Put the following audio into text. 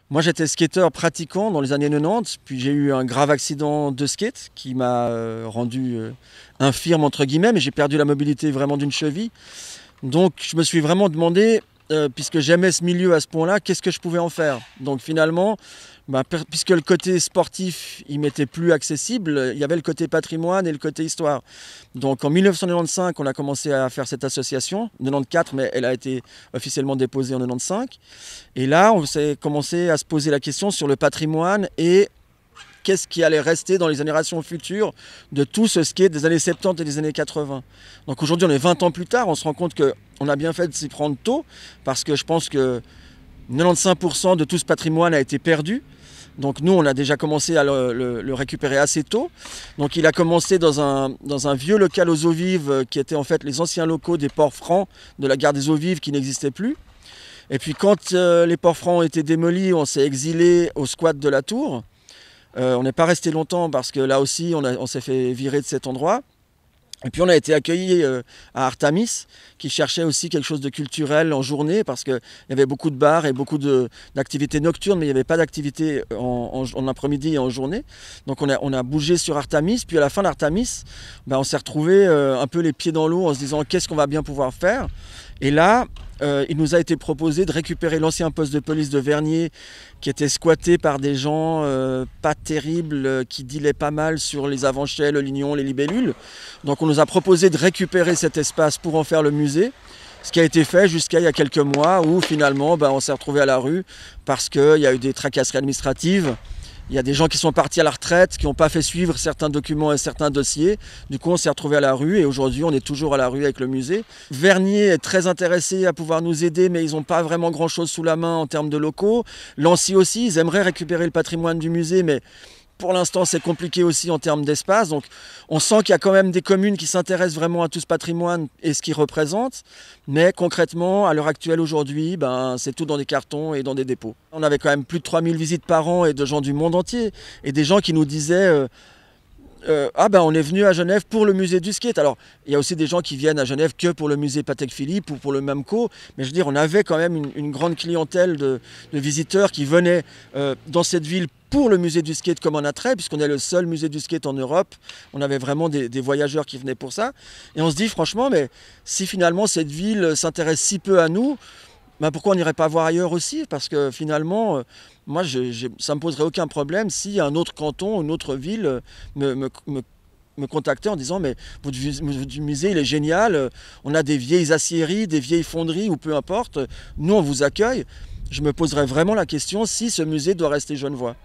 Moi, j'étais skateur pratiquant dans les années 90, puis j'ai eu un grave accident de skate qui m'a rendu infirme, entre guillemets, mais j'ai perdu la mobilité vraiment d'une cheville. Donc, je me suis vraiment demandé, puisque j'aimais ce milieu à ce point-là, qu'est-ce que je pouvais en faire. Donc, finalement, puisque le côté sportif, il m'était plus accessible, il y avait le côté patrimoine et le côté histoire. Donc, en 1995, on a commencé à faire cette association, 94, mais elle a été officiellement déposée en 95. Et là, on s'est commencé à se poser la question sur le patrimoine et qu'est-ce qui allait rester dans les générations futures de tout ce skate des années 70 et des années 80. Donc aujourd'hui, on est 20 ans plus tard, on se rend compte qu'on a bien fait de s'y prendre tôt, parce que je pense que 95% de tout ce patrimoine a été perdu. Donc nous, on a déjà commencé à le récupérer assez tôt. Donc il a commencé dans un vieux local aux eaux vives, qui était en fait les anciens locaux des ports francs de la gare des eaux vives qui n'existaient plus. Et puis quand les ports francs ont été démolis, on s'est exilé au squat de la Tour. On n'est pas resté longtemps parce que là aussi, on s'est fait virer de cet endroit. Et puis on a été accueillis à Artamis, qui cherchait aussi quelque chose de culturel en journée, parce qu'il y avait beaucoup de bars et beaucoup d'activités nocturnes, mais il n'y avait pas d'activités en après-midi et en journée. Donc on a bougé sur Artamis, puis à la fin d'Artamis, on s'est retrouvé un peu les pieds dans l'eau en se disant qu'est-ce qu'on va bien pouvoir faire. Et là, il nous a été proposé de récupérer l'ancien poste de police de Vernier, qui était squatté par des gens pas terribles, qui dealaient pas mal sur les avancelles, le lignon, les libellules. Donc on nous a proposé de récupérer cet espace pour en faire le musée. Ce qui a été fait jusqu'à il y a quelques mois où finalement on s'est retrouvé à la rue parce qu'il y a eu des tracasseries administratives. Il y a des gens qui sont partis à la retraite, qui n'ont pas fait suivre certains documents et certains dossiers. Du coup, on s'est retrouvé à la rue et aujourd'hui, on est toujours à la rue avec le musée. Vernier est très intéressé à pouvoir nous aider, mais ils n'ont pas vraiment grand-chose sous la main en termes de locaux. Lancy aussi, ils aimeraient récupérer le patrimoine du musée, mais pour l'instant, c'est compliqué aussi en termes d'espace. Donc, on sent qu'il y a quand même des communes qui s'intéressent vraiment à tout ce patrimoine et ce qu'il représente. Mais concrètement, à l'heure actuelle, aujourd'hui, c'est tout dans des cartons et dans des dépôts. On avait quand même plus de 3000 visites par an et de gens du monde entier. Et des gens qui nous disaient on est venu à Genève pour le musée du skate. Alors, il y a aussi des gens qui viennent à Genève que pour le musée Patek Philippe ou pour le Memco. Mais je veux dire, on avait quand même une grande clientèle de visiteurs qui venaient dans cette ville pour le musée du skate comme un attrait, puisqu'on est le seul musée du skate en Europe. On avait vraiment des voyageurs qui venaient pour ça. Et on se dit franchement, mais si finalement cette ville s'intéresse si peu à nous, pourquoi on n'irait pas voir ailleurs aussi? Parce que finalement, moi, ça ne me poserait aucun problème si un autre canton, une autre ville me contactait en disant mais votre musée il est génial, on a des vieilles aciéries, des vieilles fonderies ou peu importe, nous on vous accueille. Je me poserais vraiment la question si ce musée doit rester genevois.